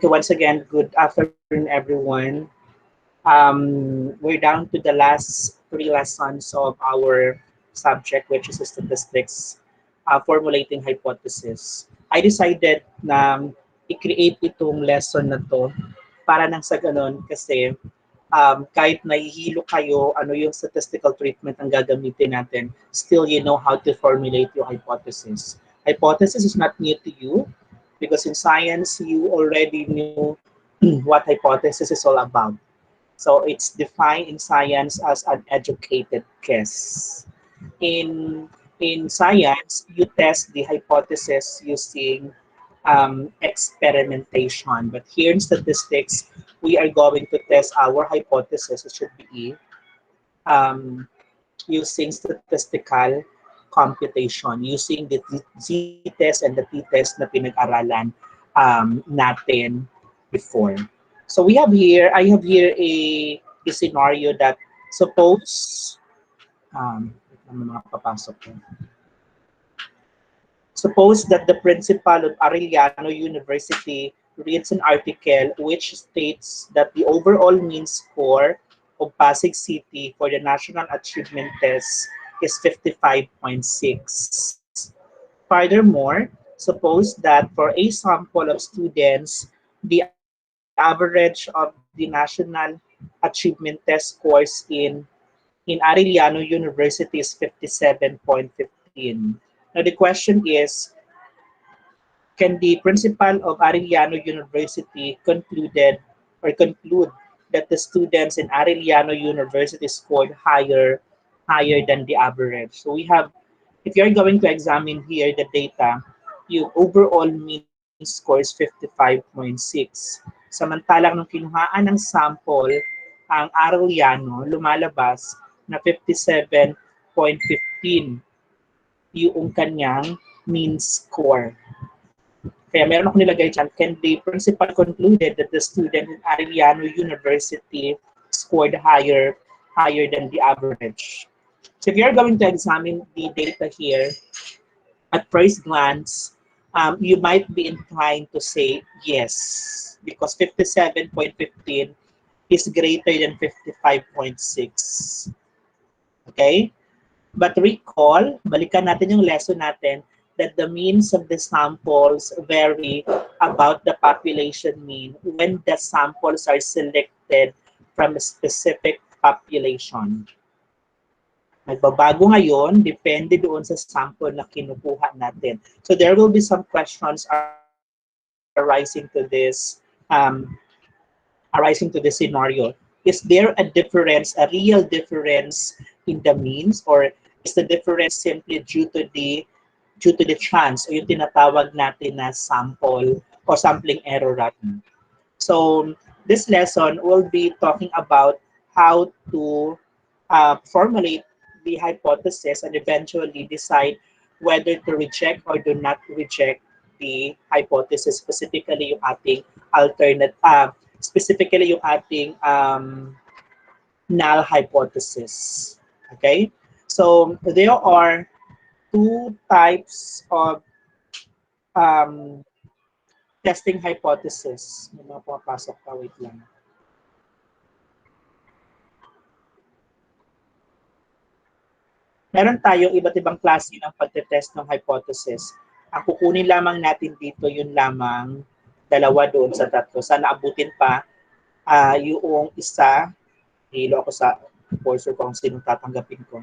Okay, once again, good afternoon, everyone. We're down to the last three lessons of our subject, which is statistics, formulating hypothesis. I decided na i-create itong lesson na to para nang sa ganun kasi kahit nahihilo kayo, ano yung statistical treatment ang gagamitin natin, still you know how to formulate your hypothesis. Hypothesis is not new to you because in science, you already knew what hypothesis is all about. So it's defined in science as an educated guess. In in science, you test the hypothesis using experimentation. But here in statistics, we are going to test our hypothesis. It should be using statistical computation, using the z-test and the t-test na pinag-aralan natin before. So we have here, I have here a scenario that suppose, mga papasok ko. Suppose that the principal of Arellano University reads an article which states that the overall mean score of Pasig City for the National Achievement Test is 55.6. Furthermore, suppose that for a sample of students, the average of the National Achievement Test scores in Arellano University is 57.15. Now the question is, can the principal of Arellano University conclude that the students in Arellano University scored higher than the average? So we have, if you're going to examine here the data, yung overall mean score is 55.6. Samantalang nung kinuhaan ng sample, ang Arellano lumalabas na 57.15 yung kanyang mean score. Kaya meron ako nilagay dyan, can the principal concluded that the student in Arellano University scored higher than the average? So if you're going to examine the data here, at first glance, you might be inclined to say yes, because 57.15 is greater than 55.6. Okay? But recall, balikan natin yung lesson natin, that the means of the samples vary about the population mean when the samples are selected from a specific population. Nagbabago ngayon, depende doon sa sample na kinukuha natin. So there will be some questions arising to this scenario. Is there a difference, a real difference in the means, or is the difference simply due to the chance o yung tinatawag natin na sample or sampling error rather? So this lesson will be talking about how to formulate the hypothesis and eventually decide whether to reject or do not reject the hypothesis, specifically yung ating null hypothesis. Okay? So there are two types of testing hypothesis. May mga pumapasok pa, wait lang. Meron tayong iba't ibang klase ng pagtetest ng hypothesis. Ang kukunin lamang natin dito, yun lamang dalawa doon sa tatlo. Sana abutin pa yung isa. Hilo ako sa cursor ko kung sinong tatanggapin ko.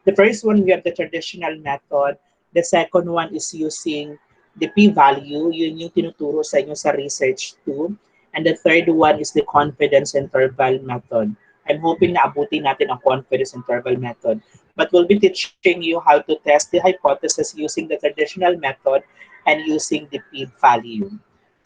The first one, we have the traditional method. The second one is using the p-value. Yun yung tinuturo sa inyo sa research too. And the third one is the confidence interval method. I'm hoping na abutin natin ang confidence interval method. But we'll be teaching you how to test the hypothesis using the traditional method and using the p-value.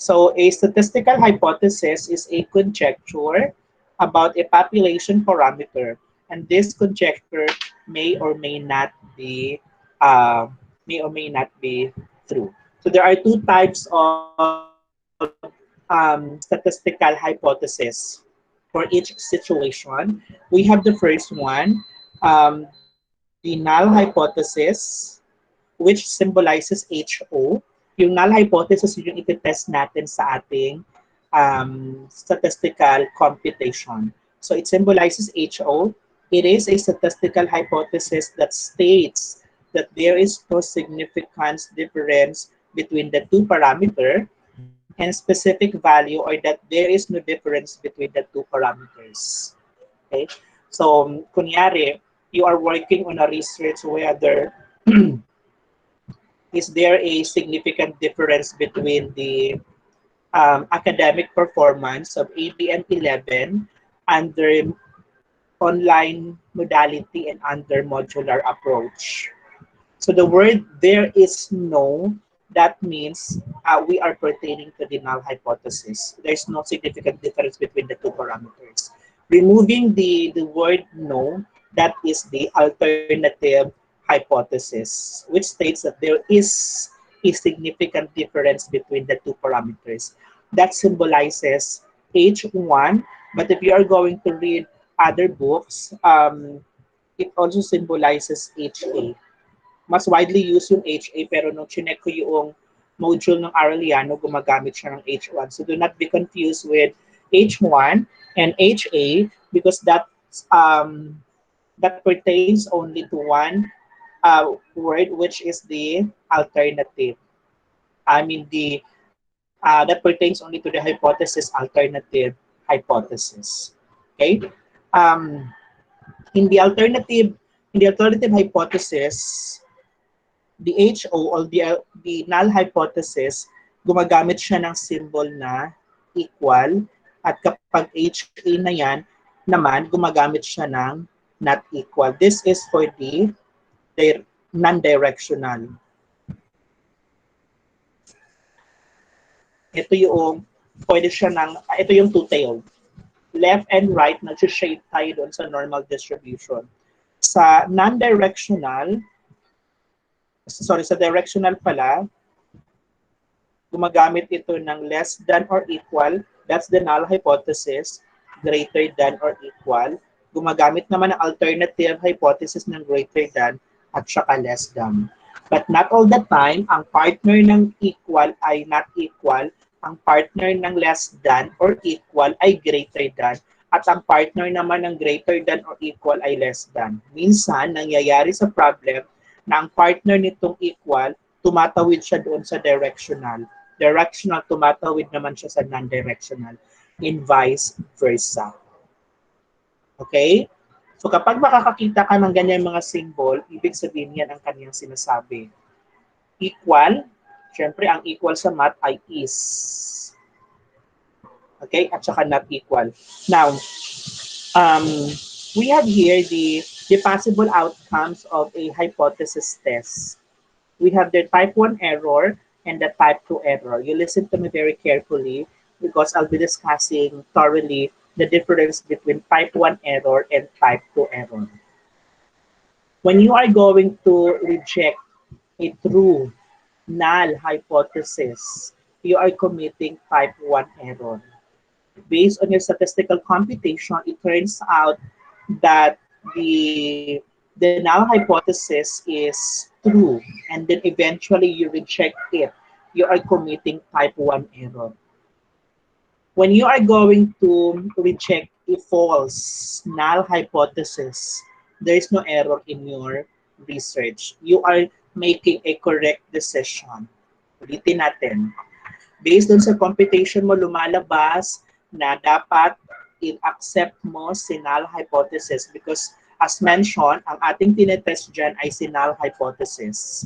So a statistical hypothesis is a conjecture about a population parameter. And this conjecture may or may not be true. So there are two types of statistical hypothesis for each situation. We have the first one, the null hypothesis, which symbolizes HO. Yung null hypothesis yung iti-test natin sa ating statistical computation. So it symbolizes HO. It is a statistical hypothesis that states that there is no significant difference between the two parameters and specific value, or that there is no difference between the two parameters. Okay? So, kunyari, you are working on a research whether is there a significant difference between the academic performance of ABM 11 under online modality and under modular approach. So the word there is no, that means we are pertaining to the null hypothesis. There's no significant difference between the two parameters. Removing the word no, that is the alternative hypothesis, which states that there is a significant difference between the two parameters. That symbolizes H1, but if you are going to read other books, it also symbolizes HA. Mas widely used yung HA, pero nung chinek ko yung module ng Arellano, gumagamit siya ng H1. So do not be confused with H1 and HA because that pertains only to one word, which is the alternative. I mean, that pertains only to the hypothesis alternative hypothesis. Okay? Um, in the alternative hypothesis, the HO or the null hypothesis, gumagamit siya ng symbol na equal, at kapag HA na yan, naman gumagamit siya ng not equal. This is for the non-directional. Ito yung pwede siya ito yung two-tailed. Left and right, nag-shade tayo doon sa normal distribution. Sa non-directional, sa directional pala, gumagamit ito ng less than or equal. That's the null hypothesis. Greater than or equal. Gumagamit naman ng alternative hypothesis ng greater than at saka less than. But not all the time, ang partner ng equal ay not equal. Ang partner ng less than or equal ay greater than. At ang partner naman ng greater than or equal ay less than. Minsan, nangyayari sa problem na ang partner nitong equal, tumatawid siya doon sa directional. Directional, tumatawid naman siya sa non-directional. And vice versa. Okay? So kapag makakakita ka ng ganyan mga symbol, ibig sabihin yan ang kanyang sinasabi. Equal, syempre ang equal sa math ay is. Okay? At saka not equal. Now, we have here the possible outcomes of a hypothesis test. We have the type 1 error and the type 2 error. You listen to me very carefully because I'll be discussing thoroughly the difference between type 1 error and type 2 error. When you are going to reject a true null hypothesis, you are committing type 1 error. Based on your statistical computation, it turns out that the null hypothesis is true, and then eventually you reject it. You are committing type 1 error. When you are going to reject a false null hypothesis, there is no error in your research. You are making a correct decision. Ulitin natin. Based on sa computation mo, lumalabas na dapat i-accept mo si null hypothesis because as mentioned, ang ating tinetest dyan ay si null hypothesis.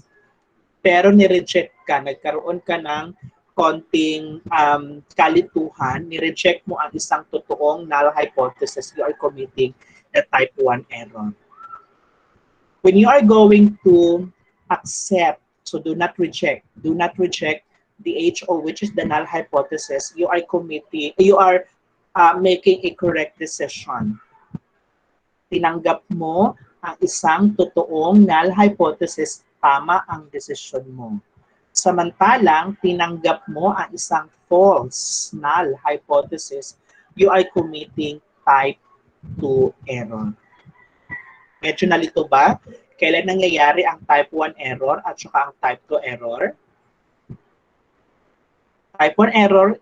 Pero ni-reject ka, nagkaroon ka ng konting kalituhan, ni-reject mo ang isang totoong null hypothesis, you are committing the type 1 error. When you are going to accept, so do not reject the HO, which is the null hypothesis, you are making a correct decision. Tinanggap mo ang isang totoong null hypothesis, tama ang desisyon mo. Samantalang tinanggap mo ang isang false null hypothesis, you are committing type 2 error. Medyo nalito ba? Kailan nangyayari ang type 1 error at saka ang type 2 error? Type 1 error,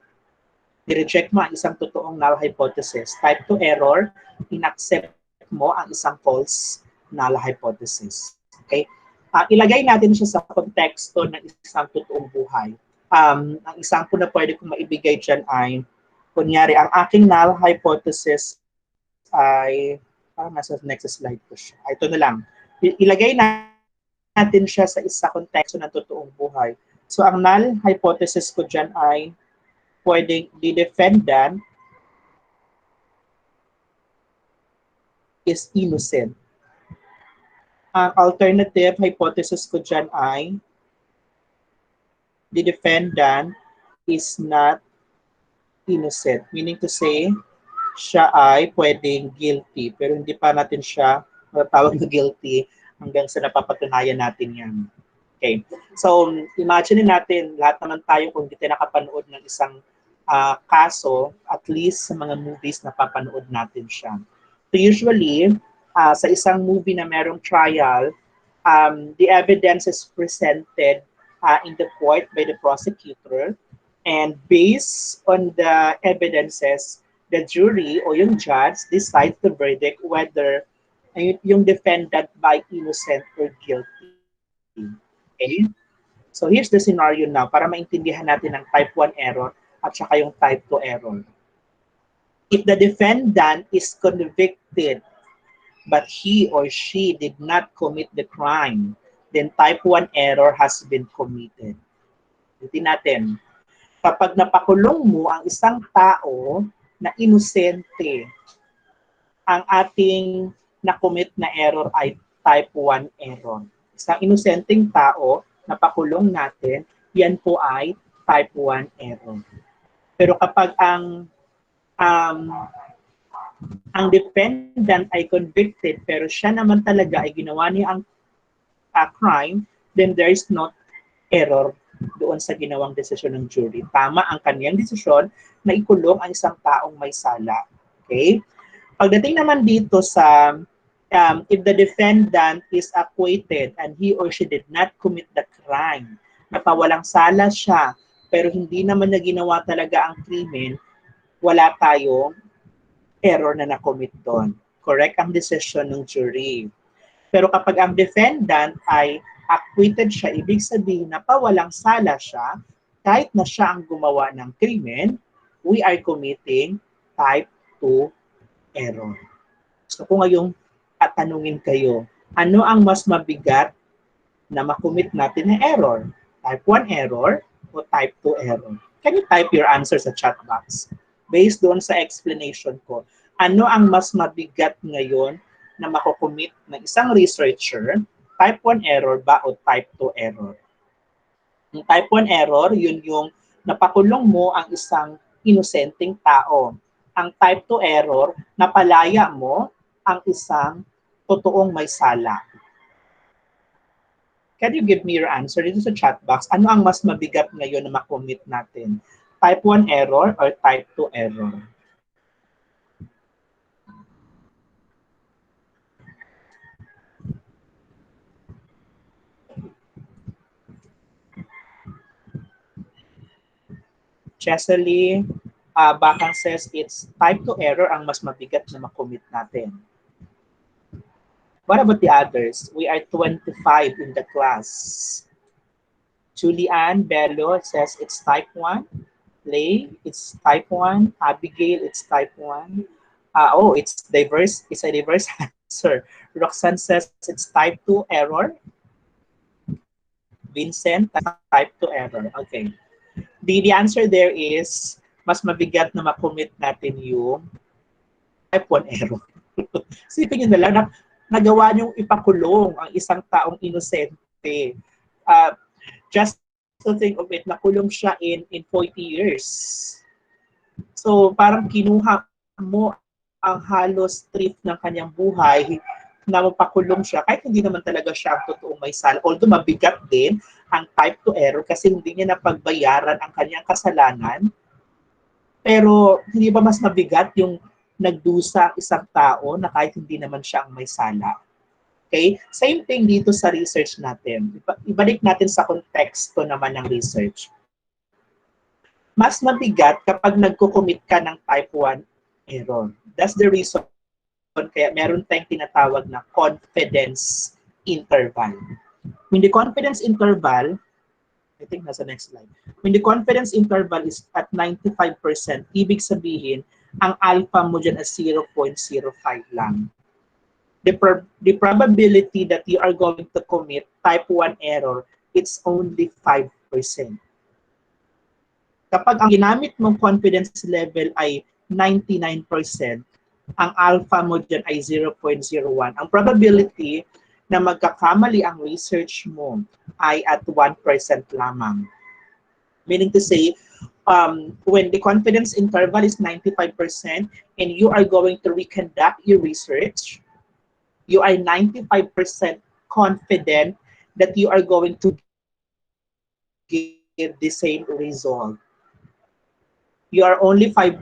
i-reject mo ang isang totoong null hypothesis. Type 2 error, in-accept mo ang isang false null hypothesis. Okay? Ilagay natin siya sa konteksto ng isang totoong buhay. Ang example na pwede kong maibigay dyan ay, kunyari, ang aking null hypothesis ay, nasa next slide ko siya. Ito na lang. Ilagay natin siya sa isa konteksto ng totoong buhay. So, ang null hypothesis ko dyan ay, pwedeng the defendant is innocent. Ang alternative hypothesis ko dyan ay the defendant is not innocent. Meaning to say, siya ay pwedeng guilty pero hindi pa natin siya matatawag na guilty hanggang sa napapatunayan natin yan. Okay. So, imagine natin, lahat naman tayo kung hindi tayo nakapanood ng isang kaso, at least sa mga movies na papanood natin siya. So usually, sa isang movie na merong trial, the evidence is presented in the court by the prosecutor, and based on the evidences, the jury o yung judge decides the verdict whether yung defendant by innocent or guilty. Okay? So here's the scenario now para maintindihan natin ang type 1 error at saka yung type 2 error. If the defendant is convicted but he or she did not commit the crime, then type 1 error has been committed. Ulitin natin. Kapag napakulong mo ang isang tao na inosente, ang ating na-commit na error ay type 1 error. Isang inosenteng tao, napakulong natin, yan po ay type 1 error. Pero kapag ang defendant ay convicted pero siya naman talaga ay ginawa niya ang crime, then there is no error doon sa ginawang desisyon ng jury. Tama ang kaniyang desisyon na ikulong ang isang taong may sala. Okay? Pagdating naman dito sa if the defendant is acquitted and he or she did not commit the crime, napawalang sala siya pero hindi naman niya ginawa talaga ang krimen, wala tayong error na na-commit doon. Correct ang decision ng jury. Pero kapag ang defendant ay acquitted siya, ibig sabihin na pawalang sala siya, kahit na siya ang gumawa ng krimen, we are committing type 2 error. So kung ngayong tatanungin kayo, ano ang mas mabigat na makommit natin na error? Type 1 error o type 2 error? Can you type your answer sa chat box? Based doon sa explanation ko, ano ang mas mabigat ngayon na makukumit ng isang researcher, type 1 error ba o type 2 error? Yung type 1 error, yun yung napakulong mo ang isang inosenteng tao. Ang type 2 error, napalaya mo ang isang totoong may sala. Can you give me your answer dito sa chat box? Ano ang mas mabigat ngayon na makommit natin? Type 1 error or type 2 error? Chesley Bakang says it's type 2 error ang mas mabigat na makommit natin. What about the others? We are 25 in the class. Julianne Bello says it's type 1. Lay, it's type 1. Abigail, it's type 1. It's diverse. It's a diverse answer. Roxanne says it's type 2 error. Vincent, type 2 error. Okay. The answer there is, mas mabigat na makommit natin yung type 1 error. Sipin nyo na lang, nagawa niyong ipakulong ang isang taong inosente. Just to think of it, nakulong siya in 40 years. So parang kinuha mo ang halos trip ng kanyang buhay na mapakulong siya kahit hindi naman talaga siya ang totoong may sala. Although mabigat din ang type 2 error kasi hindi niya napagbayaran ang kanyang kasalanan. Pero hindi ba mas mabigat yung nagdusa isang tao na kahit hindi naman siya ang may sala? Okay? Same thing dito sa research natin. Ibalik natin sa konteksto naman ng research. mas mabigat kapag nagko-commit ka ng type 1 error. That's the reason kaya meron tayong tinatawag na confidence interval. When the confidence interval, I think nasa next slide. When the confidence interval is at 95%, ibig sabihin, ang alpha mo dyan is 0.05 lang. The probability that you are going to commit type 1 error, it's only 5%. Kapag ang ginamit mong confidence level ay 99%, ang alpha mo dyan ay 0.01. Ang probability na magkakamali ang research mo ay at 1% lamang. Meaning to say, when the confidence interval is 95% and you are going to reconduct your research, you are 95% confident that you are going to give the same result. You are only 5%,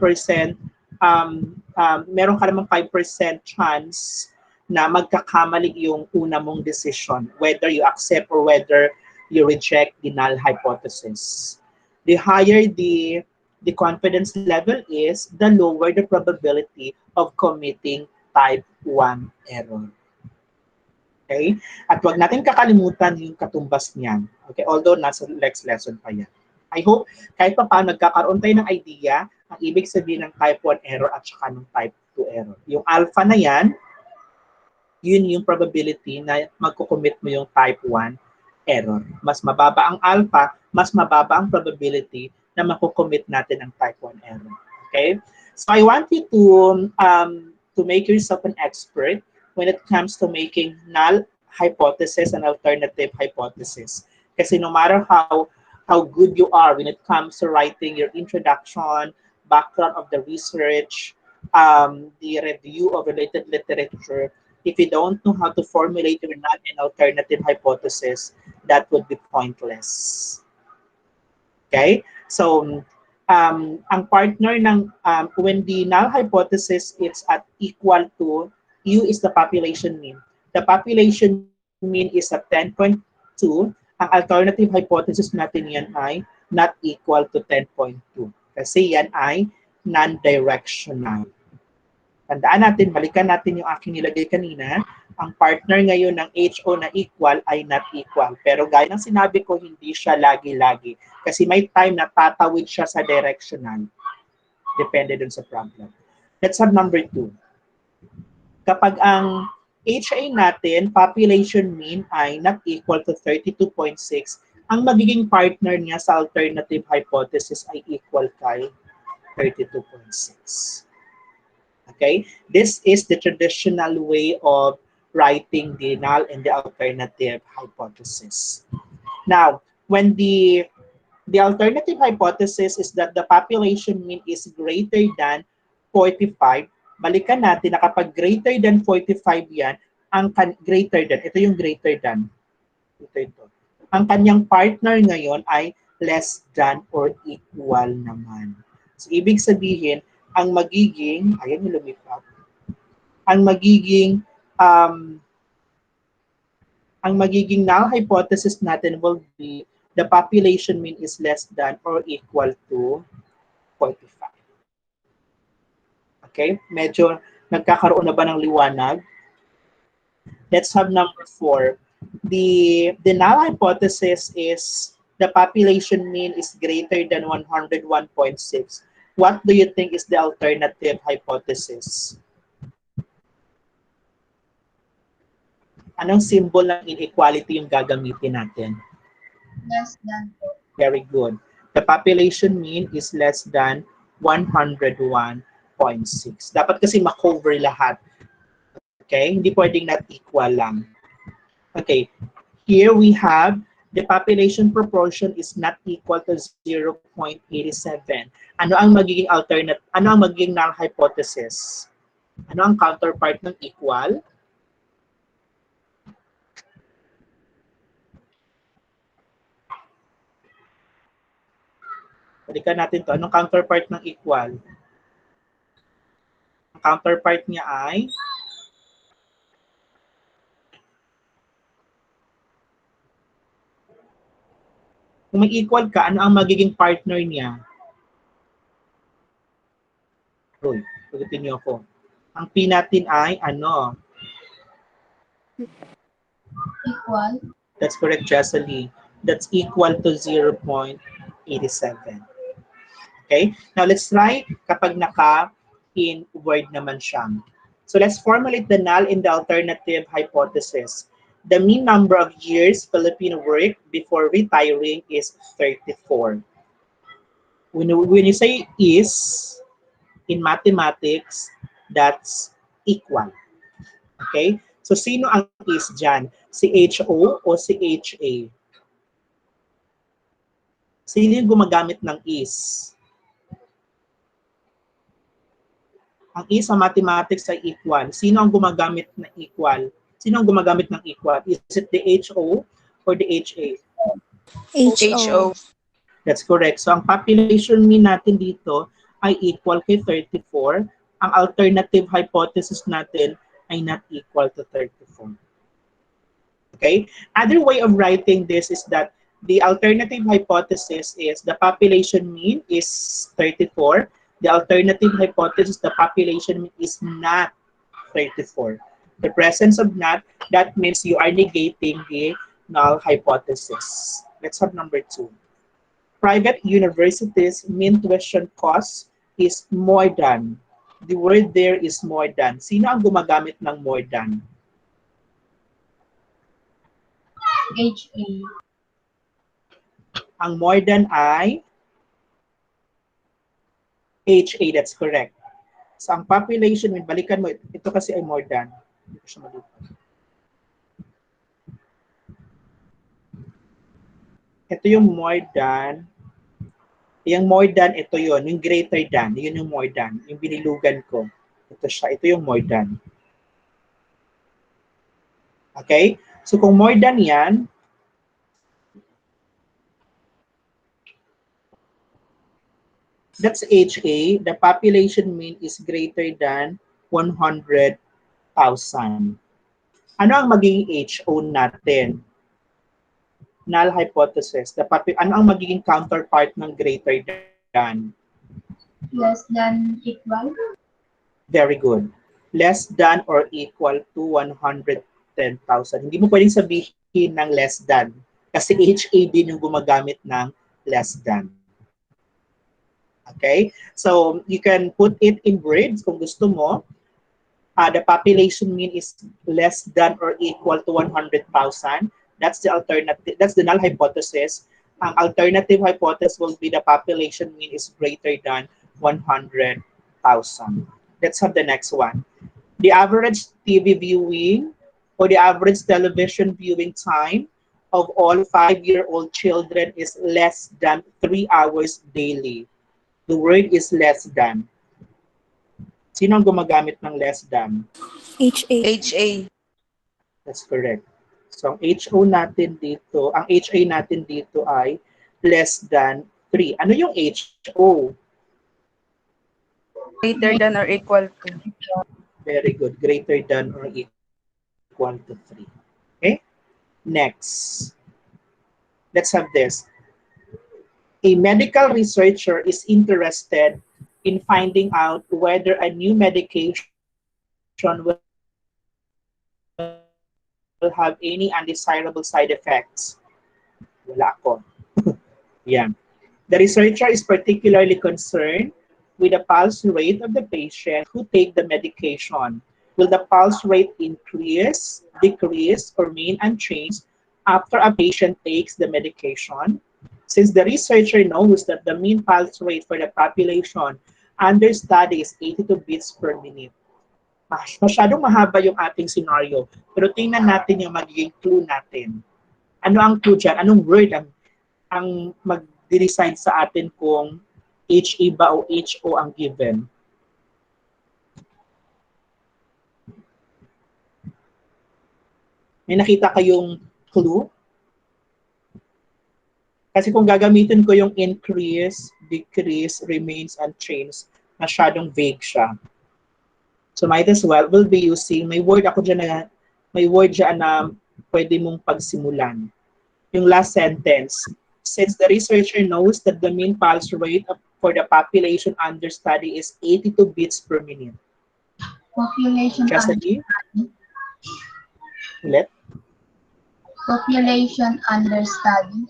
meron ka namang 5% chance na magkakamali yung una mong decision, whether you accept or whether you reject the null hypothesis. The higher the confidence level is, the lower the probability of committing type 1 error. Okay? At wag natin kakalimutan yung katumbas niyan. Okay? Although nasa next lesson pa yan. I hope kahit pa paano nagkakaroon tayo ng idea ang ibig sabihin ng type 1 error at saka ng type 2 error. Yung alpha na yan, yun yung probability na magkukommit mo yung type 1 error. Mas mababa ang alpha, mas mababa ang probability na makukommit natin ang type 1 error. Okay? So I want you to make yourself an expert when it comes to making null hypothesis and alternative hypothesis. Kasi no matter how good you are when it comes to writing your introduction, background of the research, the review of related literature, if you don't know how to formulate your null and alternative hypothesis, that would be pointless. Okay? So, ang partner ng, when the null hypothesis is at equal to, U is the population mean. The population mean is at 10.2. Ang alternative hypothesis natin yan ay not equal to 10.2. Kasi yan ay non-directional. Tandaan natin, balikan natin yung aking nilagay kanina. Ang partner ngayon ng HO na equal ay not equal. Pero gaya ng sinabi ko, hindi siya lagi-lagi. Kasi may time na tatawid siya sa directional. Depende dun sa problem. Let's have number 2. Kapag ang HA natin, population mean ay not equal to 32.6, ang magiging partner niya sa alternative hypothesis ay equal kay 32.6. Okay? This is the traditional way of writing the null and the alternative hypothesis. Now, when the alternative hypothesis is that the population mean is greater than 45, balikan natin na kapag greater than 45 yan, ang greater than, ito yung greater than, ito. Ang kanyang partner ngayon ay less than or equal naman. So, ibig sabihin, ang magiging, ayan yung lumipat, ang magiging null hypothesis natin will be the population mean is less than or equal to 45. Okay? Medyo nagkakaroon na ba ng liwanag? Let's have number 4. The null hypothesis is the population mean is greater than 101.6. What do you think is the alternative hypothesis? Anong symbol ng inequality yung gagamitin natin? Less than. Very good. The population mean is less than 101.6. Dapat kasi ma-cover lahat. Okay? Hindi pwedeng not equal lang. Okay. Here we have the population proportion is not equal to 0.87. Ano ang magiging alternate? Ano ang magiging null hypothesis? Ano ang counterpart ng equal? Balikan natin to. Anong counterpart ng equal? Ang counterpart niya ay kung may equal ka, ano ang magiging partner niya? Sagutin niyo ako. Ang P natin ay ano? Equal. That's correct, Jesselie. That's equal to 0.87. Okay? Now, let's try kapag naka-in word naman siya. So, let's formulate the null and the alternative hypothesis. The mean number of years Filipino work before retiring is 34. When you say is, in mathematics, that's equal. Okay? So, sino ang is dyan? Si HO o si HA? Sino yung gumagamit ng is? Ang is sa mathematics ay equal. Sino ang gumagamit ng equal? Sino ang gumagamit ng equal? Is it the HO or the HA? HO. That's correct. So, ang population mean natin dito ay equal kay 34. Ang alternative hypothesis natin ay not equal to 34. Okay? Other way of writing this is that the alternative hypothesis is the population mean is 34. The alternative hypothesis, the population mean is not 34. The presence of not, that means you are negating the null hypothesis. Let's have number 2. Private universities mean tuition cost is more than. The word there is more than. Sino ang gumagamit ng more than? HA. Ang more than ay HA, that's correct. So, ang population, balikan mo, ito kasi ay more than. Hindi ko siya malipad. Ito yung more than. Yung more than, ito yon, yung greater than, yun yung more than. Yung binilugan ko. Ito siya, ito yung more than. Okay? So, kung more than yan, that's HA. The population mean is greater than 100,000. Ano ang magiging HO natin? Null hypothesis. Ano ang magiging counterpart ng greater than? Less than equal. Very good. Less than or equal to 110,000. Hindi mo pwedeng sabihin ng less than. Kasi HA din yung gumagamit ng less than. Okay? So, you can put it in words kung gusto mo. The population mean is less than or equal to 100,000. That's the alternative. That's the null hypothesis. Ang alternative hypothesis will be the population mean is greater than 100,000. Let's have the next one. The average TV viewing or the average television viewing time of all 5-year-old children is less than 3 hours daily. The word is less than. Sino ang gumagamit ng less than? HA. That's correct. So, ang HO natin dito, ang HA natin dito ay less than 3. Ano yung HO? Greater than or equal to. Very good. Greater than or equal to 3. Okay? Next. Let's have this. A medical researcher is interested in finding out whether a new medication will have any undesirable side effects. Wala ko. Yan. The researcher is particularly concerned with the pulse rate of the patient who take the medication. Will the pulse rate increase, decrease, or remain unchanged after a patient takes the medication? Since the researcher knows that the mean pulse rate for the population under study is 82 beats per minute. Masyadong mahaba yung ating scenario. Pero tingnan natin yung magiging clue natin. Ano ang clue dyan? Anong word ang mag-decide sa atin kung HA ba o HO ang given? May nakita kayong clue? Kasi kung gagamitin ko yung increase, decrease, remains unchanged, masyadong vague siya. So might as well, we'll be using, may word dyan na pwede mong pagsimulan. Yung last sentence, Since the researcher knows that the mean pulse rate for the population under study is 82 beats per minute. Population under Chesapeake, study. ulit. Population under study.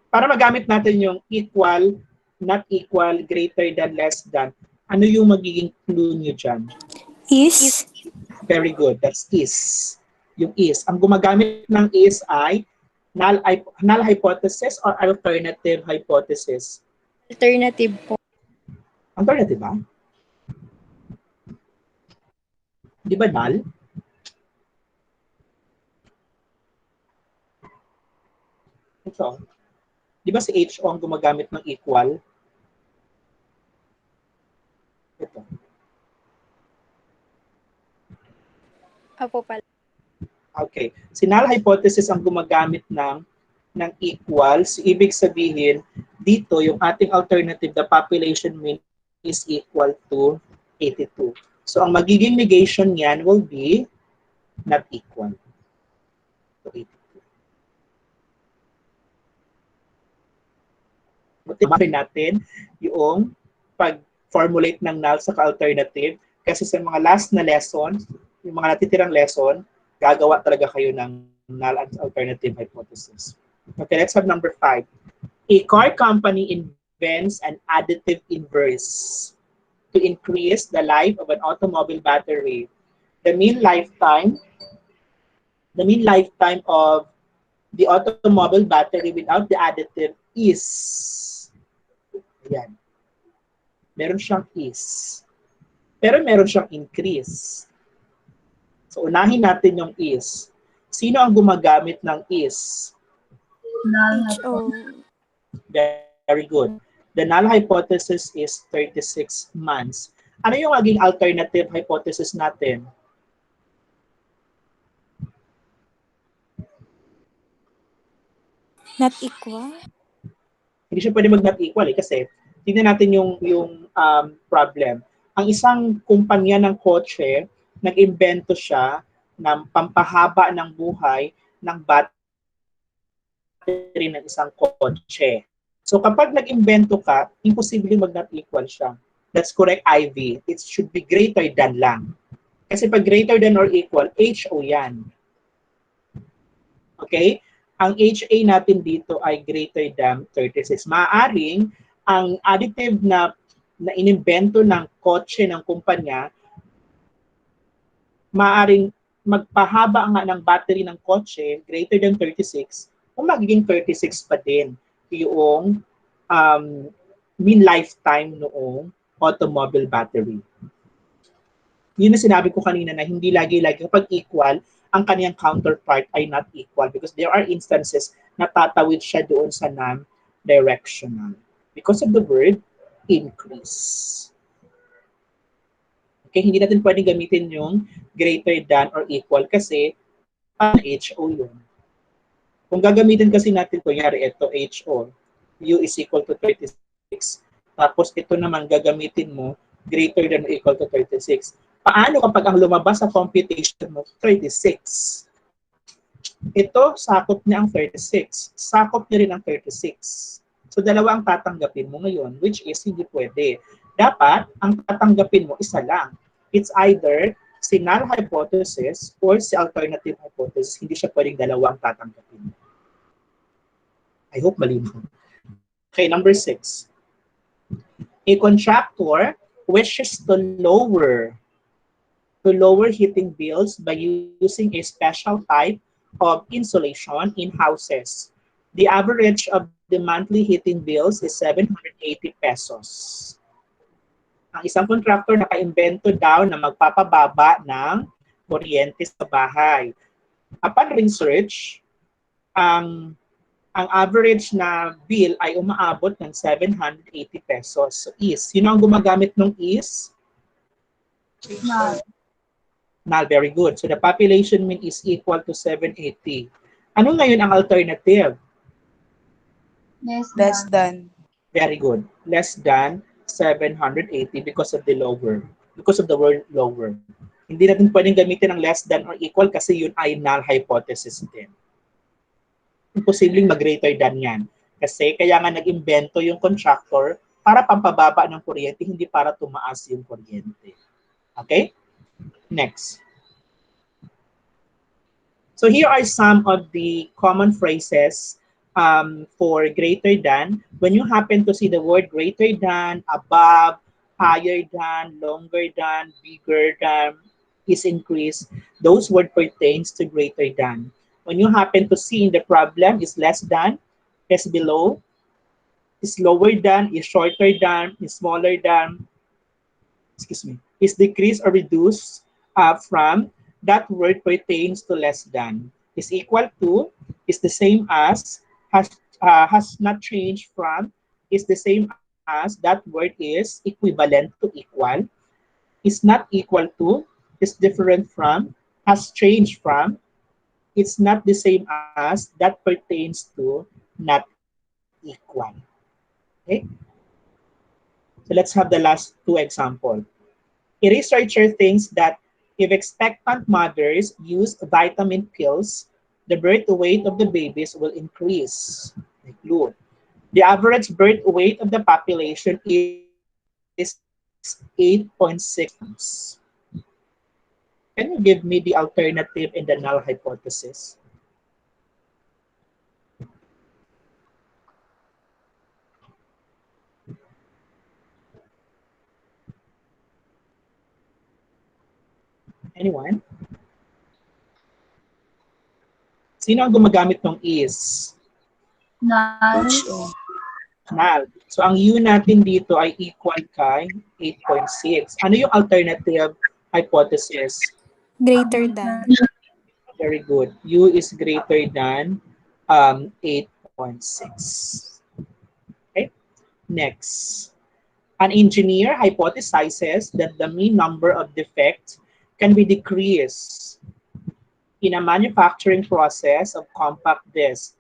Para magamit natin yung equal, not equal, greater than, less than, ano yung magiging clue nyo dyan? Is. Very good. That's is. Yung is. Ang gumagamit ng is ay null hypothesis or alternative hypothesis. Alternative po. Alternative ba? Di ba null? Ito. Di ba si HO ang gumagamit ng equal? Ito. Apo pala. Okay. Si null hypothesis ang gumagamit ng equals. Ibig sabihin, dito yung ating alternative, the population mean is equal to 82. So ang magiging negation niyan will be not equal to 82. Buti natin yung pag-formulate ng null sa alternative kasi sa mga last na lesson, yung mga natitirang lesson, gagawa talaga kayo ng null and alternative hypothesis. Okay, let's have number 5. A car company invents an additive inverse to increase the life of an automobile battery. The mean lifetime of the automobile battery without the additive is, ayan, meron siyang is, pero meron siyang increase. So unahin natin yung is. Sino ang gumagamit ng is? Null HO. Very good. The null hypothesis is 36 months. Ano yung maging alternative hypothesis natin? Not equal. Hindi siya pwede mag-not equal kasi tingnan natin yung problem. Ang isang kumpanya ng kotse, nag-imbento siya ng pampahaba ng buhay ng battery ng isang kotse. So kapag nag-imbento ka, imposible mag-not equal siya. That's correct, Ivy. It should be greater than lang. Kasi pag greater than or equal, HO yan. Okay? Ang HA natin dito ay greater than 36. Maaaring ang additive na inimbento ng kotse ng kumpanya, maaaring magpahaba nga ng battery ng kotse greater than 36 o magiging 36 pa din yung mean lifetime noong automobile battery. Yun na sinabi ko kanina na hindi lagi-lagi kapag equal, ang kaniyang counterpart ay not equal because there are instances na tatawid siya doon sa non-directional because of the word increase. Okay, hindi natin pwedeng gamitin yung greater than or equal kasi HO yun. Kung gagamitin kasi natin, kunyari ito HO, U is equal to 36. Tapos ito naman gagamitin mo greater than or equal to 36. Paano kapag ang lumabas sa computation mo 36? Ito, sakop niya ang 36. Sakop niya rin ang 36. So dalawa ang tatanggapin mo ngayon, which is hindi pwede. Dapat, ang tatanggapin mo isa lang. It's either si null hypothesis or si alternative hypothesis. Hindi siya pwedeng dalawang tatanggapin. I hope malinaw. Okay, number 6. A contractor wishes to lower heating bills by using a special type of insulation in houses. The average of the monthly heating bills is 780 pesos. Ang isang contractor naka-imbento daw na magpapababa ng kuryente sa bahay. Upon research, ang average na bill ay umaabot ng 780 pesos. So sino ang gumagamit ng is? Null. Null, very good. So the population mean is equal to 780. Ano ngayon ang alternative? Less than. Very good. Less than 780 because of the word lower. Hindi natin pwedeng gamitin ang less than or equal kasi yun ay null hypothesis din. imposibleng mag-greater than yan. Kasi kaya nga nag-imbento yung contractor para pampababa ng kuryente, hindi para tumaas yung kuryente. Okay? Next. So here are some of the common phrases for greater than. When you happen to see the word greater than, above, higher than, longer than, bigger than, is increased, those word pertains to greater than. When you happen to see in the problem is less than, is below, is lower than, is shorter than, is smaller than, excuse me, is decreased or reduced from, that word pertains to less than, is equal to, is the same as, has not changed from, is the same as, that word is equivalent to equal, is not equal to, is different from, has changed from, it's not the same as, that pertains to, not equal. Okay? So let's have the last two examples. A researcher thinks that if expectant mothers use vitamin pills, the birth weight of the babies will increase. Include. The average birth weight of the population is 8.6 kilograms. Can you give me the alternative in the null hypothesis? Anyone? Sino ang gumagamit ng is? Null. Null. So ang U natin dito ay equal kay 8.6. Ano yung alternative hypothesis? Greater than. Very good. U is greater than 8.6. Okay. Next. An engineer hypothesizes that the mean number of defects can be decreased in a manufacturing process of compact discs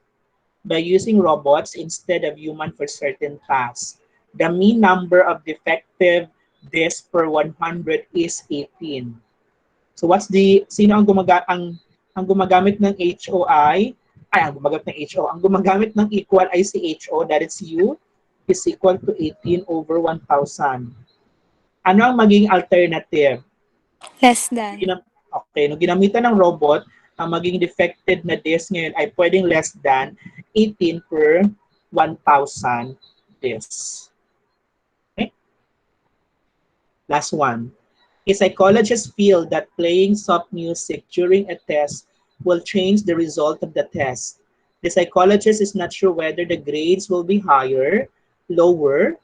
by using robots instead of human for certain tasks. The mean number of defective discs per 100 is 18. So what's the, sino ang gumagamit ng HO ang gumagamit ng equal ay si HO, that is U, is equal to 18 over 1,000. Ano ang maging alternative? Less than. Okay, nung ginamitan ng robot, ang maging defected na disk ngayon ay pwedeng less than 18 per 1,000 disks. Okay? Last one. A psychologist feels that playing soft music during a test will change the result of the test. The psychologist is not sure whether the grades will be higher, lower,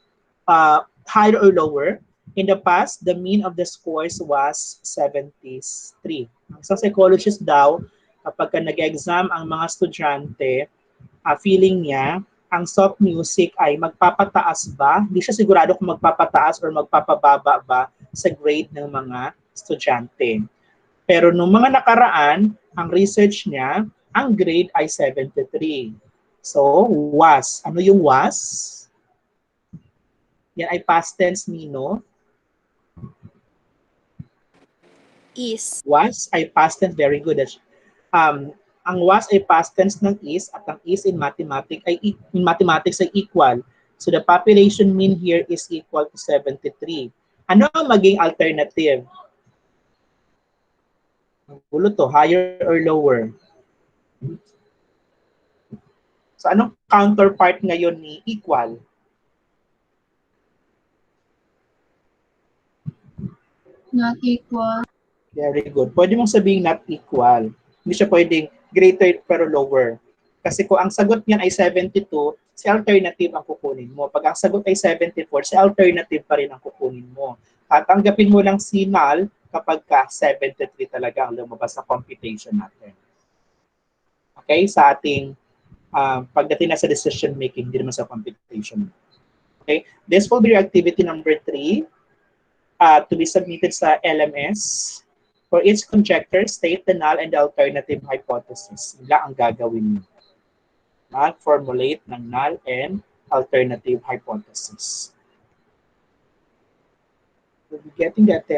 higher or lower. In the past, the mean of the scores was 73. Sa psychologist daw, kapag nag-exam ang mga estudyante, feeling niya, ang soft music ay magpapataas ba? Hindi siya sigurado kung magpapataas or magpapababa ba sa grade ng mga estudyante. Pero nung mga nakaraan, ang research niya, ang grade ay 73. So, was. Ano yung was? Yan ay past tense nino. Is. Was ay past tense, very good. Ang was ay past tense ng is at ang is in mathematics ay equal. So the population mean here is equal to 73. Ano ang maging alternative? Gulo to, higher or lower? So anong counterpart ngayon ni equal? Not equal. Very good. Pwede mong sabihin not equal. Hindi siya pwedeng greater pero lower. Kasi kung ang sagot niyan ay 72, si alternative ang kukunin mo. Pag ang sagot ay 74, si alternative pa rin ang kukunin mo. Tatanggapin mo lang si null kapag ka 73 talaga ang lumabas sa computation natin. Okay? Sa ating pagdating na sa decision making, hindi naman sa computation. Okay? This will be your activity number 3 to be submitted sa LMS. For each conjecture, state the null and the alternative hypothesis. Ila ang gagawin mo. Formulate ng null and alternative hypothesis. We'll be getting that